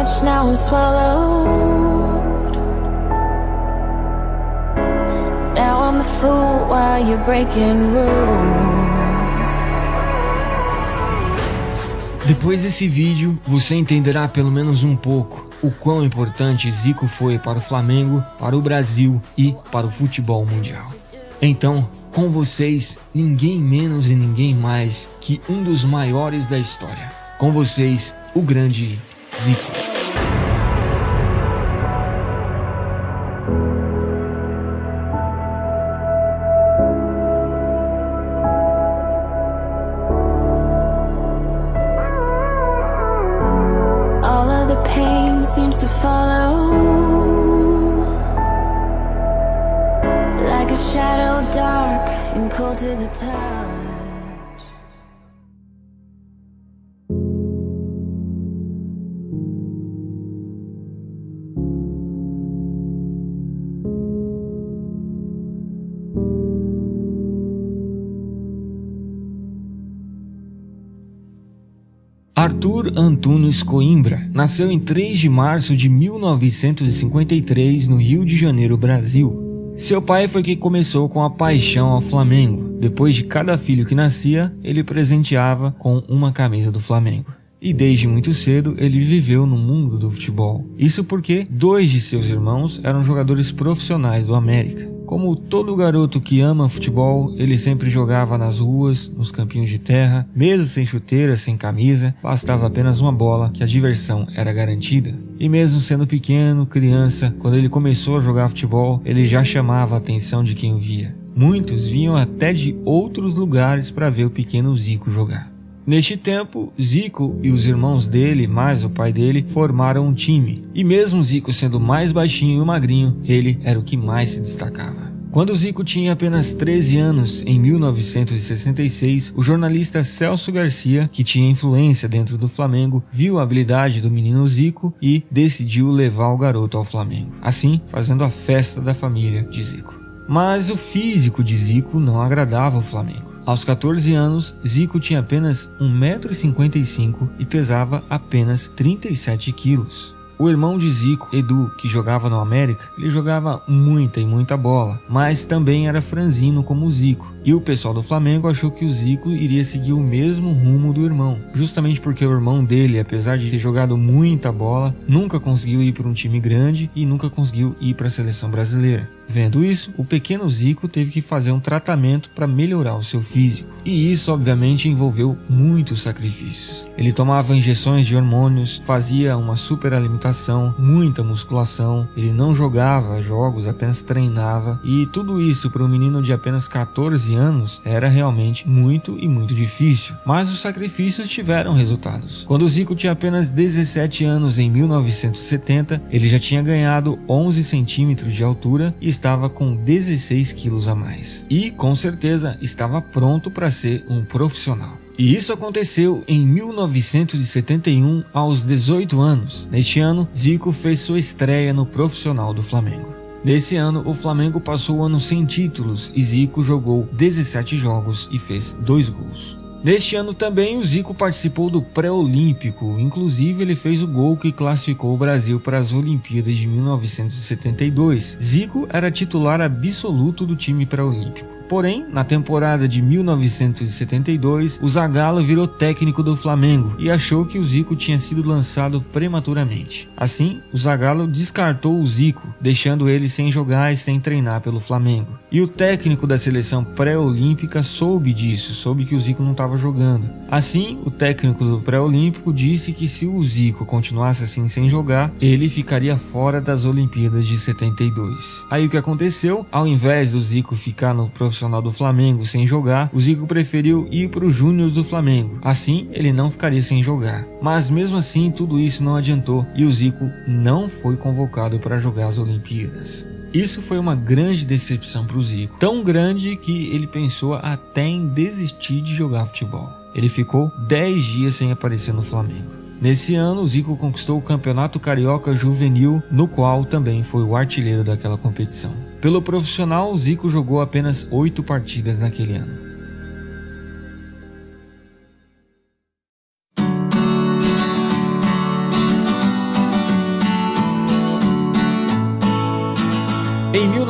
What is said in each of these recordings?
much, now I'm swallowed. Now I'm the fool while you're breaking rules. Depois desse vídeo, você entenderá pelo menos um pouco o quão importante Zico foi para o Flamengo, para o Brasil e para o futebol mundial. Então, com vocês, ninguém menos e ninguém mais que um dos maiores da história. Com vocês, o grande Zico. All of the pain seems to follow, like a shadow dark and cold to the touch. Arthur Antunes Coimbra nasceu em 3 de março de 1953 no Rio de Janeiro, Brasil. Seu pai foi quem começou com a paixão ao Flamengo. Depois de cada filho que nascia, ele presenteava com uma camisa do Flamengo. E desde muito cedo ele viveu no mundo do futebol. Isso porque 2 de seus irmãos eram jogadores profissionais do América. Como todo garoto que ama futebol, ele sempre jogava nas ruas, nos campinhos de terra, mesmo sem chuteira, sem camisa, bastava apenas uma bola que a diversão era garantida. E mesmo sendo pequeno, criança, quando ele começou a jogar futebol, ele já chamava a atenção de quem o via. Muitos vinham até de outros lugares para ver o pequeno Zico jogar. Neste tempo, Zico e os irmãos dele, mais o pai dele, formaram um time. E mesmo Zico sendo mais baixinho e magrinho, ele era o que mais se destacava. Quando Zico tinha apenas 13 anos, em 1966, o jornalista Celso Garcia, que tinha influência dentro do Flamengo, viu a habilidade do menino Zico e decidiu levar o garoto ao Flamengo. Assim, fazendo a festa da família de Zico. Mas o físico de Zico não agradava o Flamengo. Aos 14 anos, Zico tinha apenas 1,55 m e pesava apenas 37 quilos. O irmão de Zico, Edu, que jogava no América, ele jogava muita bola, mas também era franzino como o Zico. E o pessoal do Flamengo achou que o Zico iria seguir o mesmo rumo do irmão, justamente porque o irmão dele, apesar de ter jogado muita bola, nunca conseguiu ir para um time grande e nunca conseguiu ir para a seleção brasileira. Vendo isso, o pequeno Zico teve que fazer um tratamento para melhorar o seu físico. E isso obviamente envolveu muitos sacrifícios. Ele tomava injeções de hormônios, fazia uma super alimentação, muita musculação, ele não jogava jogos, apenas treinava. E tudo isso para um menino de apenas 14 anos era realmente muito difícil. Mas os sacrifícios tiveram resultados. Quando o Zico tinha apenas 17 anos em 1970, ele já tinha ganhado 11 centímetros de altura e estava com 16 quilos a mais. E, com certeza, estava pronto para ser um profissional. E isso aconteceu em 1971, aos 18 anos. Neste ano, Zico fez sua estreia no profissional do Flamengo. Nesse ano, o Flamengo passou o ano sem títulos e Zico jogou 17 jogos e fez 2 gols. Neste ano também o Zico participou do pré-olímpico, inclusive ele fez o gol que classificou o Brasil para as Olimpíadas de 1972. Zico era titular absoluto do time pré-olímpico. Porém, na temporada de 1972, o Zagallo virou técnico do Flamengo e achou que o Zico tinha sido lançado prematuramente. Assim, o Zagallo descartou o Zico, deixando ele sem jogar e sem treinar pelo Flamengo. E o técnico da seleção pré-olímpica soube disso, soube que o Zico não estava jogando. Assim, o técnico do pré-olímpico disse que se o Zico continuasse assim sem jogar, ele ficaria fora das Olimpíadas de 72. Aí o que aconteceu? Ao invés do Zico ficar no profissional do Flamengo sem jogar, o Zico preferiu ir para os Júniors do Flamengo. Assim, ele não ficaria sem jogar. Mas mesmo assim, tudo isso não adiantou e o Zico não foi convocado para jogar as Olimpíadas. Isso foi uma grande decepção para o Zico, tão grande que ele pensou até em desistir de jogar futebol. Ele ficou 10 dias sem aparecer no Flamengo. Nesse ano, o Zico conquistou o Campeonato Carioca Juvenil, no qual também foi o artilheiro daquela competição. Pelo profissional, o Zico jogou apenas 8 partidas naquele ano.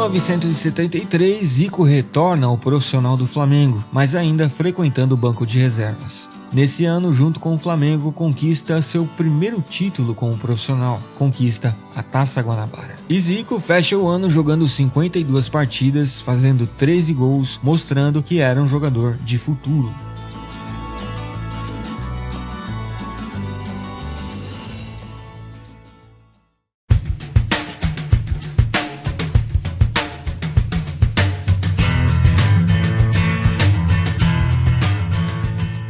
1973, Zico retorna ao profissional do Flamengo, mas ainda frequentando o banco de reservas. Nesse ano, junto com o Flamengo, conquista seu primeiro título como profissional, conquista a Taça Guanabara. E Zico fecha o ano jogando 52 partidas, fazendo 13 gols, mostrando que era um jogador de futuro.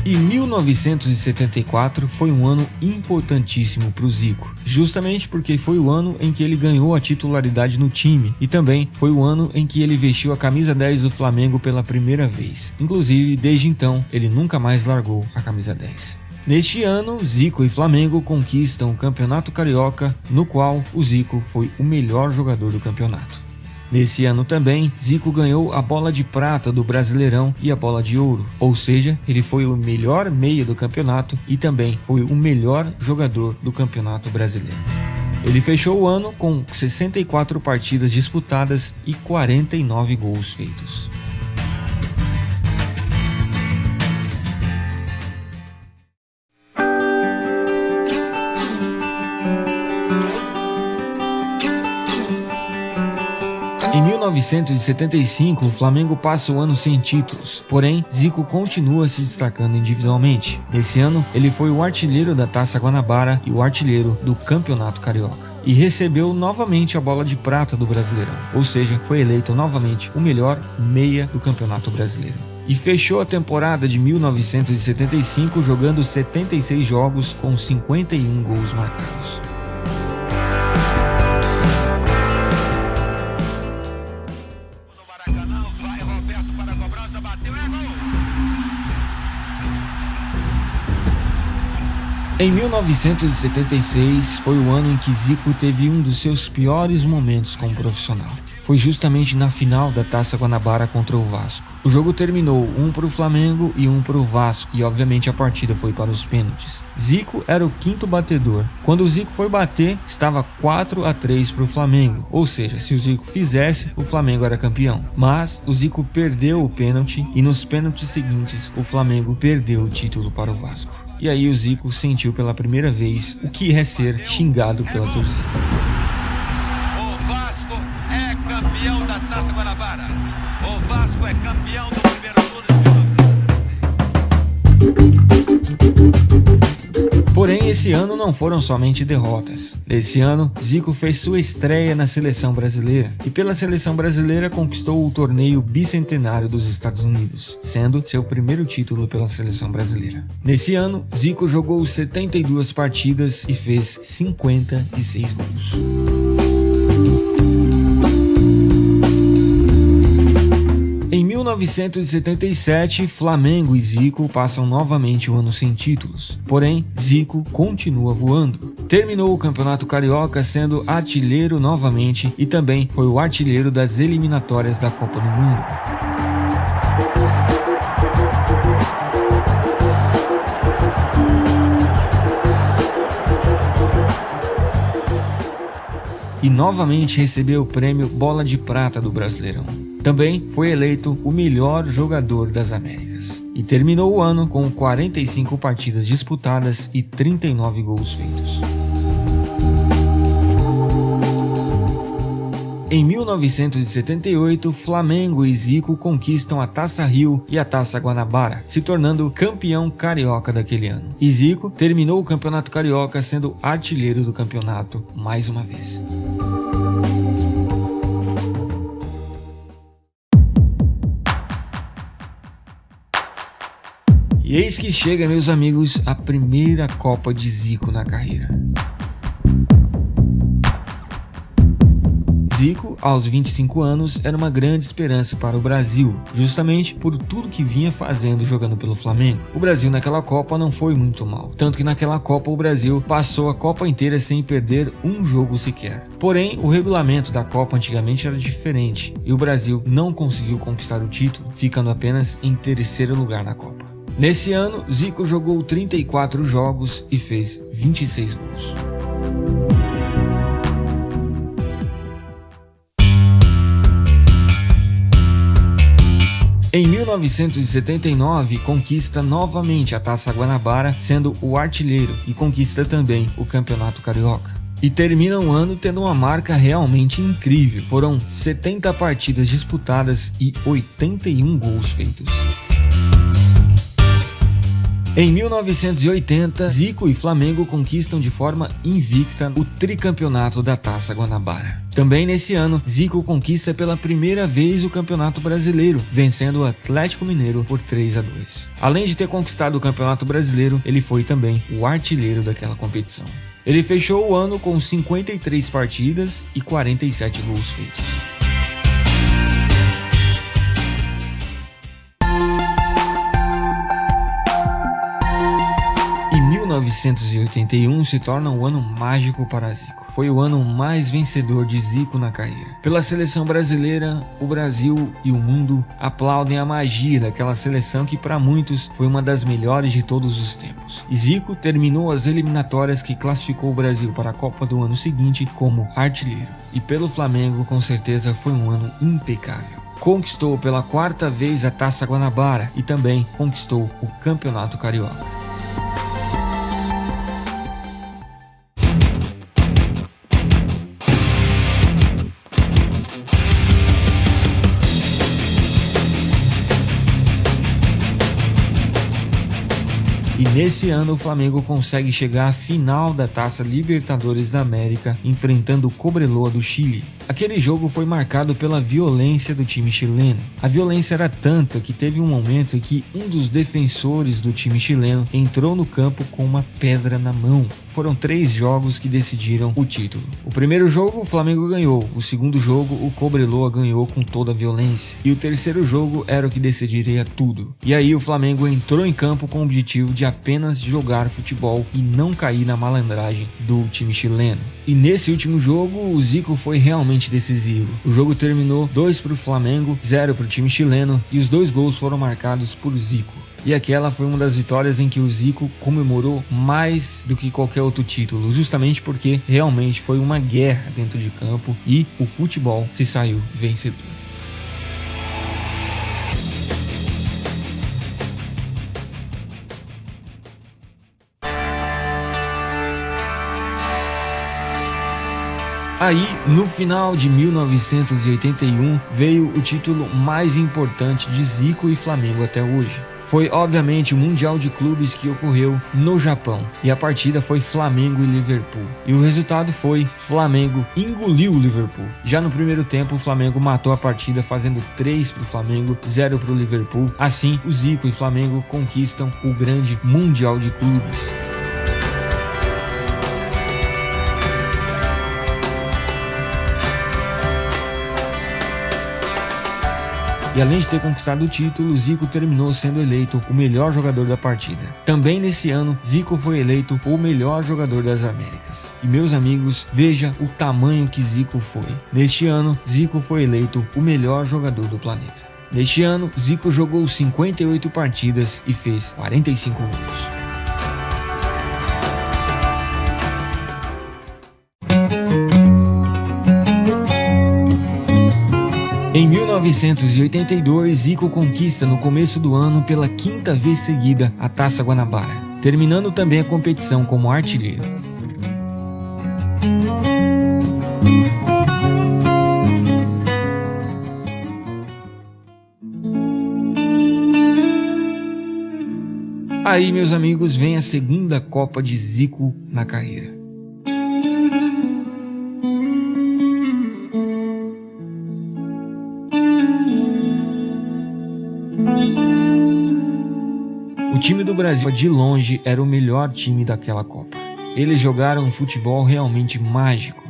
E 1974 foi um ano importantíssimo para o Zico, justamente porque foi o ano em que ele ganhou a titularidade no time e também foi o ano em que ele vestiu a camisa 10 do Flamengo pela primeira vez. Inclusive, desde então, ele nunca mais largou a camisa 10. Neste ano, Zico e Flamengo conquistam o Campeonato Carioca, no qual o Zico foi o melhor jogador do campeonato. Nesse ano também, Zico ganhou a bola de prata do Brasileirão e a bola de ouro, ou seja, ele foi o melhor meia do campeonato e também foi o melhor jogador do Campeonato Brasileiro. Ele fechou o ano com 64 partidas disputadas e 49 gols feitos. Em 1975, o Flamengo passa o ano sem títulos, porém Zico continua se destacando individualmente. Nesse ano, ele foi o artilheiro da Taça Guanabara e o artilheiro do Campeonato Carioca. E recebeu novamente a bola de prata do Brasileirão, ou seja, foi eleito novamente o melhor meia do Campeonato Brasileiro. E fechou a temporada de 1975 jogando 76 jogos com 51 gols marcados. Em 1976 foi o ano em que Zico teve um dos seus piores momentos como profissional. Foi justamente na final da Taça Guanabara contra o Vasco. O jogo terminou 1 para o Flamengo e 1 para o Vasco e obviamente a partida foi para os pênaltis. Zico era o quinto batedor. Quando o Zico foi bater, estava 4-3 para o Flamengo, ou seja, se o Zico fizesse, o Flamengo era campeão. Mas o Zico perdeu o pênalti e nos pênaltis seguintes o Flamengo perdeu o título para o Vasco. E aí o Zico sentiu pela primeira vez o que é ser xingado pela torcida. O Vasco é campeão da Taça Guanabara. O Vasco é campeão do primeiro turno. Porém, esse ano não foram somente derrotas. Nesse ano, Zico fez sua estreia na seleção brasileira e pela seleção brasileira conquistou o torneio bicentenário dos Estados Unidos, sendo seu primeiro título pela seleção brasileira. Nesse ano, Zico jogou 72 partidas e fez 56 gols. Em 1977, Flamengo e Zico passam novamente o ano sem títulos, porém Zico continua voando. Terminou o Campeonato Carioca sendo artilheiro novamente e também foi o artilheiro das eliminatórias da Copa do Mundo. E novamente recebeu o prêmio Bola de Prata do Brasileirão. Também foi eleito o melhor jogador das Américas. E terminou o ano com 45 partidas disputadas e 39 gols feitos. Em 1978, Flamengo e Zico conquistam a Taça Rio e a Taça Guanabara, se tornando campeão carioca daquele ano. E Zico terminou o Campeonato Carioca sendo artilheiro do campeonato mais uma vez. E eis que chega, meus amigos, a primeira Copa de Zico na carreira. Zico, aos 25 anos, era uma grande esperança para o Brasil, justamente por tudo que vinha fazendo jogando pelo Flamengo. O Brasil naquela Copa não foi muito mal, tanto que naquela Copa o Brasil passou a Copa inteira sem perder um jogo sequer. Porém, o regulamento da Copa antigamente era diferente e o Brasil não conseguiu conquistar o título, ficando apenas em terceiro lugar na Copa. Nesse ano, Zico jogou 34 jogos e fez 26 gols. Em 1979, conquista novamente a Taça Guanabara, sendo o artilheiro, e conquista também o Campeonato Carioca. E termina o ano tendo uma marca realmente incrível. Foram 70 partidas disputadas e 81 gols feitos. Em 1980, Zico e Flamengo conquistam de forma invicta o tricampeonato da Taça Guanabara. Também nesse ano, Zico conquista pela primeira vez o Campeonato Brasileiro, vencendo o Atlético Mineiro por 3-2. Além de ter conquistado o Campeonato Brasileiro, ele foi também o artilheiro daquela competição. Ele fechou o ano com 53 partidas e 47 gols feitos. E 1981 se torna um ano mágico para Zico. Foi o ano mais vencedor de Zico na carreira. Pela seleção brasileira, o Brasil e o mundo aplaudem a magia daquela seleção que para muitos foi uma das melhores de todos os tempos. E Zico terminou as eliminatórias que classificou o Brasil para a Copa do ano seguinte como artilheiro. E pelo Flamengo, com certeza, foi um ano impecável. Conquistou pela 4ª vez a Taça Guanabara e também conquistou o Campeonato Carioca. E nesse ano o Flamengo consegue chegar à final da Taça Libertadores da América, enfrentando o Cobreloa do Chile. Aquele jogo foi marcado pela violência do time chileno. A violência era tanta que teve um momento em que um dos defensores do time chileno entrou no campo com uma pedra na mão. Foram 3 jogos que decidiram o título. O primeiro jogo o Flamengo ganhou, o segundo jogo o Cobreloa ganhou com toda a violência. E o terceiro jogo era o que decidiria tudo. E aí o Flamengo entrou em campo com o objetivo de apenas jogar futebol e não cair na malandragem do time chileno. E nesse último jogo o Zico foi realmente decisivo. O jogo terminou 2 para o Flamengo, 0 para o time chileno e os 2 gols foram marcados por Zico. E aquela foi uma das vitórias em que o Zico comemorou mais do que qualquer outro título, justamente porque realmente foi uma guerra dentro de campo e o futebol se saiu vencedor. Aí, no final de 1981, veio o título mais importante de Zico e Flamengo até hoje. Foi, obviamente, o Mundial de Clubes que ocorreu no Japão. E a partida foi Flamengo e Liverpool. E o resultado foi: Flamengo engoliu o Liverpool. Já no primeiro tempo, o Flamengo matou a partida, fazendo 3 para o Flamengo, 0 para o Liverpool. Assim, o Zico e Flamengo conquistam o grande Mundial de Clubes. E além de ter conquistado o título, Zico terminou sendo eleito o melhor jogador da partida. Também nesse ano, Zico foi eleito o melhor jogador das Américas. E meus amigos, veja o tamanho que Zico foi. Neste ano, Zico foi eleito o melhor jogador do planeta. Neste ano, Zico jogou 58 partidas e fez 45 gols. Em 1982, Zico conquista no começo do ano pela 5ª vez seguida a Taça Guanabara, terminando também a competição como artilheiro. Aí, meus amigos, vem a segunda Copa de Zico na carreira. O time do Brasil, de longe, era o melhor time daquela Copa. Eles jogaram um futebol realmente mágico.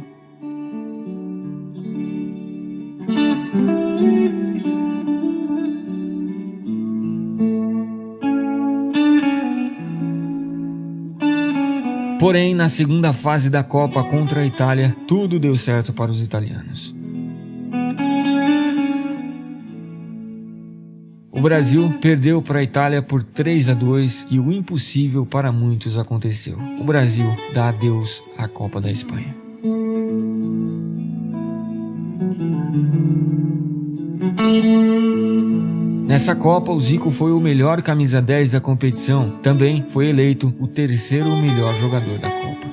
Porém, na segunda fase da Copa contra a Itália, tudo deu certo para os italianos. O Brasil perdeu para a Itália por 3-2 e o impossível para muitos aconteceu. O Brasil dá adeus à Copa da Espanha. Nessa Copa, o Zico foi o melhor camisa 10 da competição, também foi eleito o terceiro melhor jogador da Copa.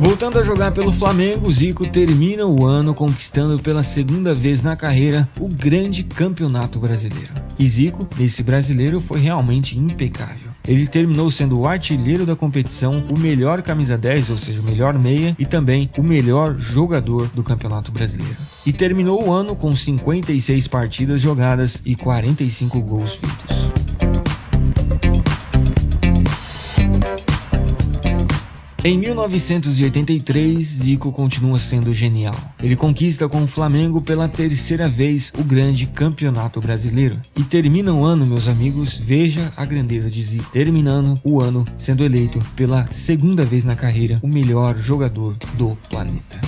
Voltando a jogar pelo Flamengo, Zico termina o ano conquistando pela segunda vez na carreira o grande Campeonato Brasileiro. E Zico, nesse brasileiro, foi realmente impecável. Ele terminou sendo o artilheiro da competição, o melhor camisa 10, ou seja, o melhor meia, e também o melhor jogador do Campeonato Brasileiro. E terminou o ano com 56 partidas jogadas e 45 gols feitos. Em 1983, Zico continua sendo genial. Ele conquista com o Flamengo pela terceira vez o grande Campeonato Brasileiro. E termina o ano, meus amigos, veja a grandeza de Zico. Terminando o ano sendo eleito pela segunda vez na carreira o melhor jogador do planeta.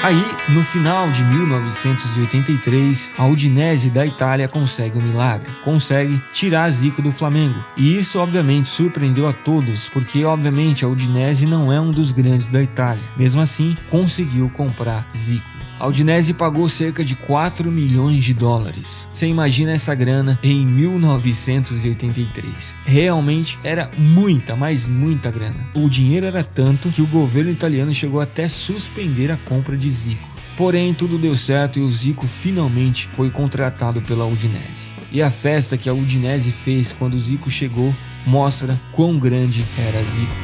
Aí, no final de 1983, a Udinese da Itália consegue um milagre. Consegue tirar Zico do Flamengo. E isso, obviamente, surpreendeu a todos, porque, obviamente, a Udinese não é um dos grandes da Itália. Mesmo assim, conseguiu comprar Zico. A Udinese pagou cerca de 4 milhões de dólares. Você imagina essa grana em 1983. Realmente era muita, mas muita grana. O dinheiro era tanto que o governo italiano chegou até a suspender a compra de Zico. Porém, tudo deu certo e o Zico finalmente foi contratado pela Udinese. E a festa que a Udinese fez quando o Zico chegou mostra quão grande era Zico.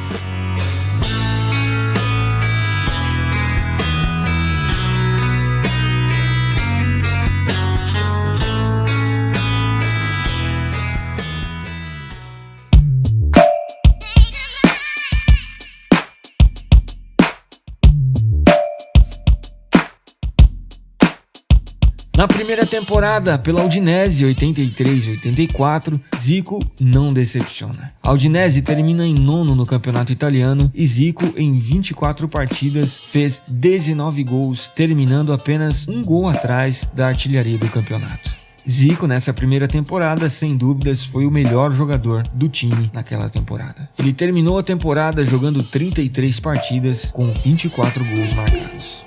Na primeira temporada, pela Udinese 83-84, Zico não decepciona. A Udinese termina em nono no campeonato italiano e Zico, em 24 partidas, fez 19 gols, terminando apenas um gol atrás da artilharia do campeonato. Zico, nessa primeira temporada, sem dúvidas, foi o melhor jogador do time naquela temporada. Ele terminou a temporada jogando 33 partidas com 24 gols marcados.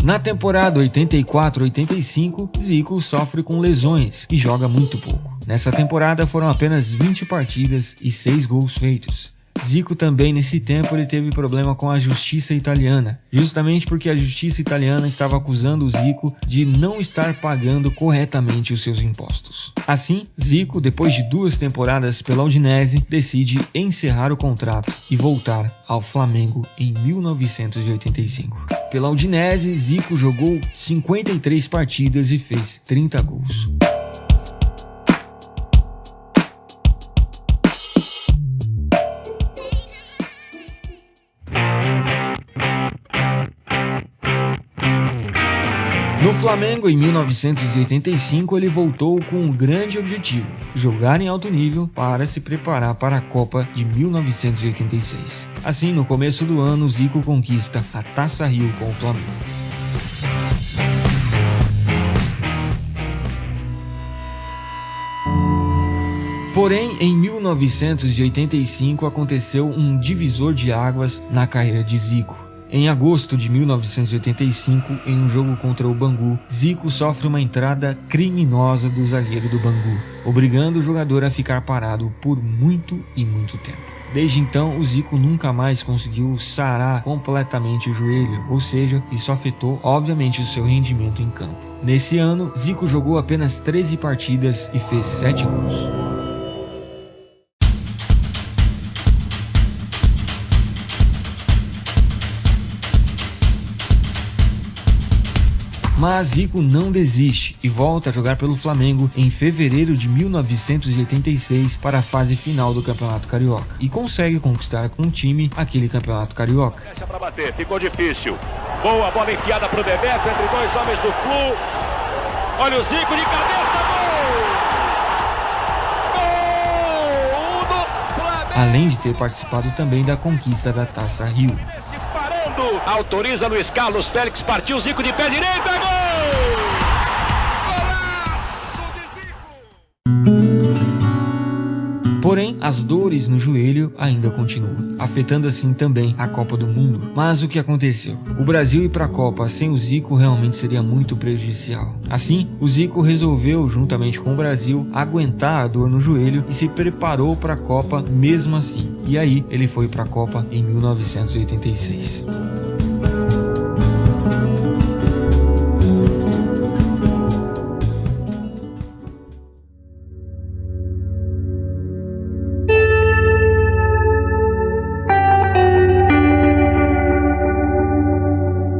Na temporada 84-85, Zico sofre com lesões e joga muito pouco. Nessa temporada foram apenas 20 partidas e 6 gols feitos. Zico também, nesse tempo, ele teve problema com a justiça italiana, justamente porque a justiça italiana estava acusando o Zico de não estar pagando corretamente os seus impostos. Assim, Zico, depois de 2 temporadas pela Udinese, decide encerrar o contrato e voltar ao Flamengo em 1985. Pela Udinese, Zico jogou 53 partidas e fez 30 gols. No Flamengo, em 1985, ele voltou com um grande objetivo: jogar em alto nível para se preparar para a Copa de 1986. Assim, no começo do ano, Zico conquista a Taça Rio com o Flamengo. Porém, em 1985 aconteceu um divisor de águas na carreira de Zico. Em agosto de 1985, em um jogo contra o Bangu, Zico sofre uma entrada criminosa do zagueiro do Bangu, obrigando o jogador a ficar parado por muito e muito tempo. Desde então, o Zico nunca mais conseguiu sarar completamente o joelho, ou seja, isso afetou obviamente o seu rendimento em campo. Nesse ano, Zico jogou apenas 13 partidas e fez 7 gols. Mas Zico não desiste e volta a jogar pelo Flamengo em fevereiro de 1986 para a fase final do Campeonato Carioca e consegue conquistar com o time aquele Campeonato Carioca. Deixa pra bater, ficou difícil. Boa bola enfiada pro Bebeto entre dois homens do Flu. Olha o Zico de cabeça, gol! Gol do Flamengo! Além de ter participado também da conquista da Taça Rio. Parando, autoriza Luiz Carlos Félix, partiu Zico de pé direito, é gol! Golaço de Zico! Porém, as dores no joelho ainda continuam, afetando assim também a Copa do Mundo. Mas o que aconteceu? O Brasil ir para a Copa sem o Zico realmente seria muito prejudicial. Assim, o Zico resolveu, juntamente com o Brasil, aguentar a dor no joelho e se preparou para a Copa mesmo assim. E aí, ele foi para a Copa em 1986.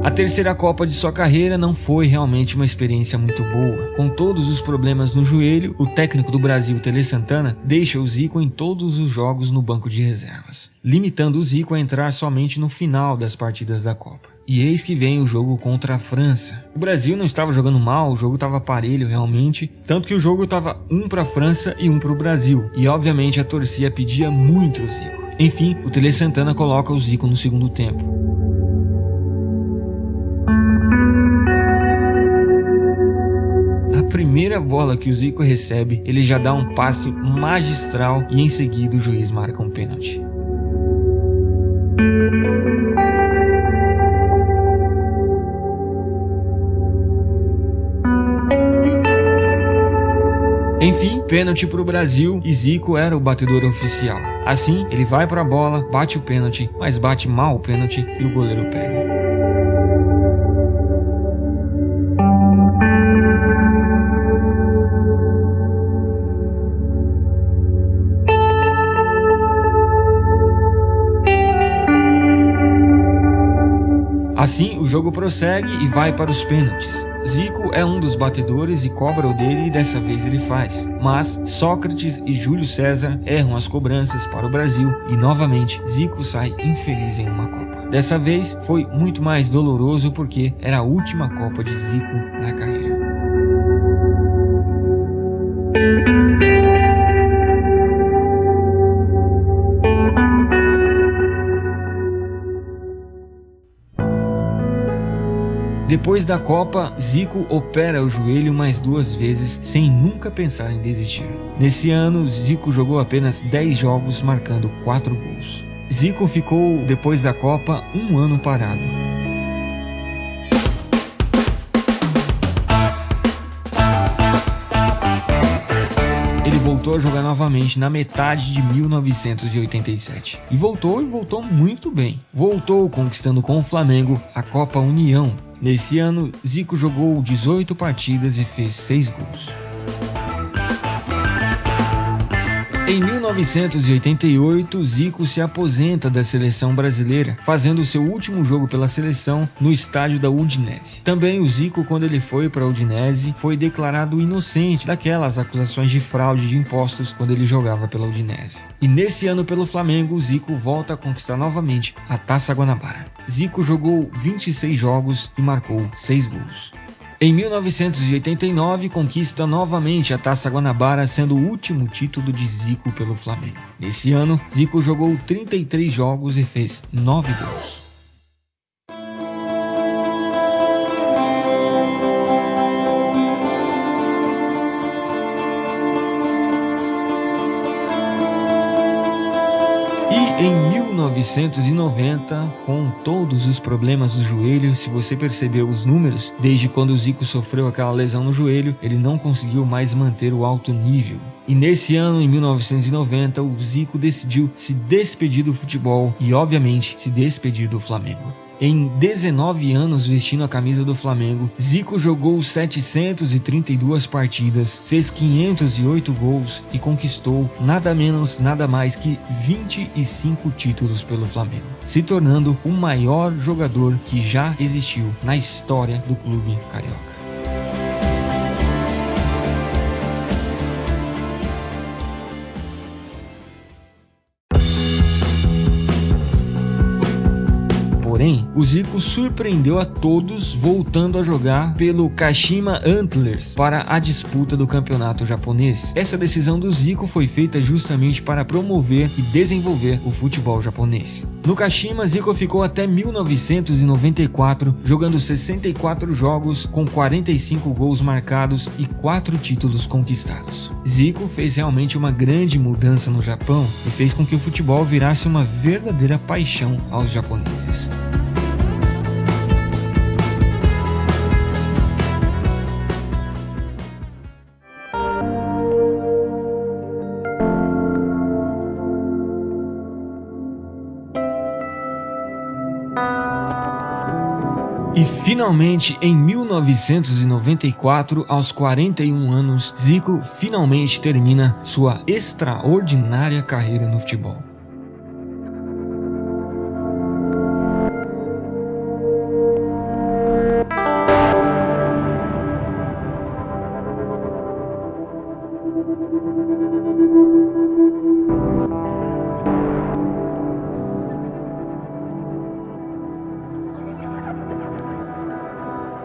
A terceira Copa de sua carreira não foi realmente uma experiência muito boa. Com todos os problemas no joelho, o técnico do Brasil, Tele Santana, deixa o Zico em todos os jogos no banco de reservas, limitando o Zico a entrar somente no final das partidas da Copa. E eis que vem o jogo contra a França. O Brasil não estava jogando mal, o jogo estava parelho realmente, tanto que o jogo estava um para a França e um para o Brasil. E obviamente a torcida pedia muito o Zico. Enfim, o Tele Santana coloca o Zico no segundo tempo. A primeira bola que o Zico recebe, ele já dá um passe magistral e em seguida o juiz marca um pênalti. Enfim, pênalti para o Brasil e Zico era o batedor oficial. Assim, ele vai para a bola, bate o pênalti, mas bate mal o pênalti e o goleiro pega. Assim, o jogo prossegue e vai para os pênaltis. Zico é um dos batedores e cobra o dele e dessa vez ele faz. Mas Sócrates e Júlio César erram as cobranças para o Brasil e novamente Zico sai infeliz em uma Copa. Dessa vez foi muito mais doloroso porque era a última Copa de Zico na carreira. Depois da Copa, Zico opera o joelho mais 2 vezes sem nunca pensar em desistir. Nesse ano, Zico jogou apenas 10 jogos, marcando 4 gols. Zico ficou, depois da Copa, 1 ano parado. Ele voltou a jogar novamente na metade de 1987. E voltou muito bem. Voltou conquistando com o Flamengo a Copa União. Nesse ano, Zico jogou 18 partidas e fez 6 gols. Em 1988, Zico se aposenta da seleção brasileira, fazendo seu último jogo pela seleção no estádio da Udinese. Também o Zico, quando ele foi para a Udinese, foi declarado inocente daquelas acusações de fraude de impostos quando ele jogava pela Udinese. E nesse ano pelo Flamengo, o Zico volta a conquistar novamente a Taça Guanabara. Zico jogou 26 jogos e marcou 6 gols. Em 1989, conquista novamente a Taça Guanabara, sendo o último título de Zico pelo Flamengo. Nesse ano, Zico jogou 33 jogos e fez 9 gols. E em 1990, com todos os problemas do joelho, se você percebeu os números, desde quando o Zico sofreu aquela lesão no joelho, ele não conseguiu mais manter o alto nível. E nesse ano, em 1990, o Zico decidiu se despedir do futebol e, obviamente, se despedir do Flamengo. Em 19 anos vestindo a camisa do Flamengo, Zico jogou 732 partidas, fez 508 gols e conquistou nada menos, nada mais que 25 títulos pelo Flamengo, se tornando o maior jogador que já existiu na história do clube carioca. Porém, o Zico surpreendeu a todos voltando a jogar pelo Kashima Antlers para a disputa do campeonato japonês. Essa decisão do Zico foi feita justamente para promover e desenvolver o futebol japonês. No Kashima, Zico ficou até 1994 jogando 64 jogos com 45 gols marcados e 4 títulos conquistados. Zico fez realmente uma grande mudança no Japão e fez com que o futebol virasse uma verdadeira paixão aos japoneses. E finalmente, em 1994, aos 41 anos, Zico finalmente termina sua extraordinária carreira no futebol.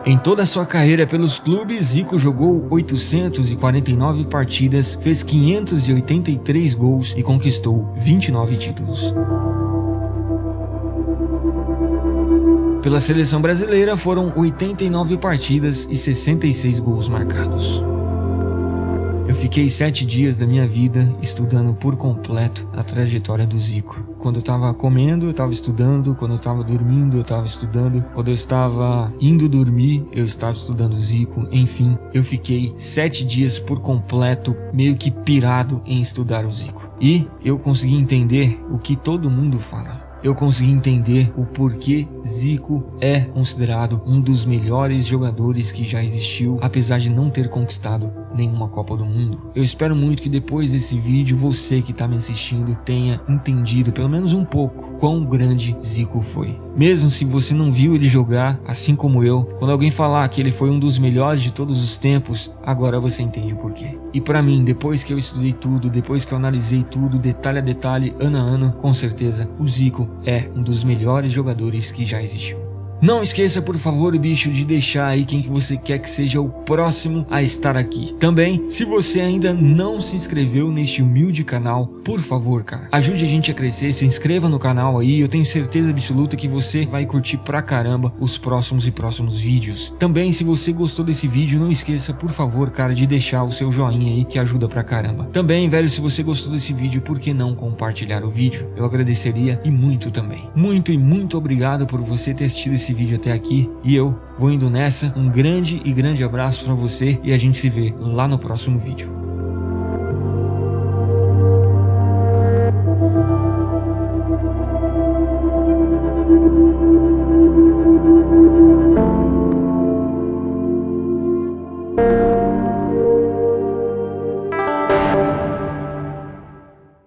Em toda a sua carreira pelos clubes, Zico jogou 849 partidas, fez 583 gols e conquistou 29 títulos. Pela seleção brasileira foram 89 partidas e 66 gols marcados. Eu fiquei 7 dias da minha vida estudando por completo a trajetória do Zico. Quando eu estava comendo, eu estava estudando. Quando eu estava dormindo, eu estava estudando. Quando eu estava indo dormir, eu estava estudando o Zico. Enfim, eu fiquei 7 dias por completo, meio que pirado em estudar o Zico. E eu consegui entender o que todo mundo fala. Eu consegui entender o porquê Zico é considerado um dos melhores jogadores que já existiu, apesar de não ter conquistado nenhuma Copa do Mundo. Eu espero muito que depois desse vídeo, você que está me assistindo tenha entendido, pelo menos um pouco, quão grande Zico foi. Mesmo se você não viu ele jogar, assim como eu, quando alguém falar que ele foi um dos melhores de todos os tempos, agora você entende o porquê. E para mim, depois que eu estudei tudo, depois que eu analisei tudo, detalhe a detalhe, ano a ano, com certeza, o Zico é um dos melhores jogadores que já existiu. Não esqueça, por favor, bicho, de deixar aí quem que você quer que seja o próximo a estar aqui. Também, se você ainda não se inscreveu neste humilde canal, por favor, cara, ajude a gente a crescer, se inscreva no canal aí. Eu tenho certeza absoluta que você vai curtir pra caramba os próximos vídeos. Também, se você gostou desse vídeo, não esqueça, por favor, cara, de deixar o seu joinha aí, que ajuda pra caramba. Também, velho, se você gostou desse vídeo, por que não compartilhar o vídeo? Eu agradeceria e muito também. Muito obrigado por você ter assistido esse vídeo até aqui, e eu vou indo nessa. Um grande abraço pra você e a gente se vê lá no próximo vídeo.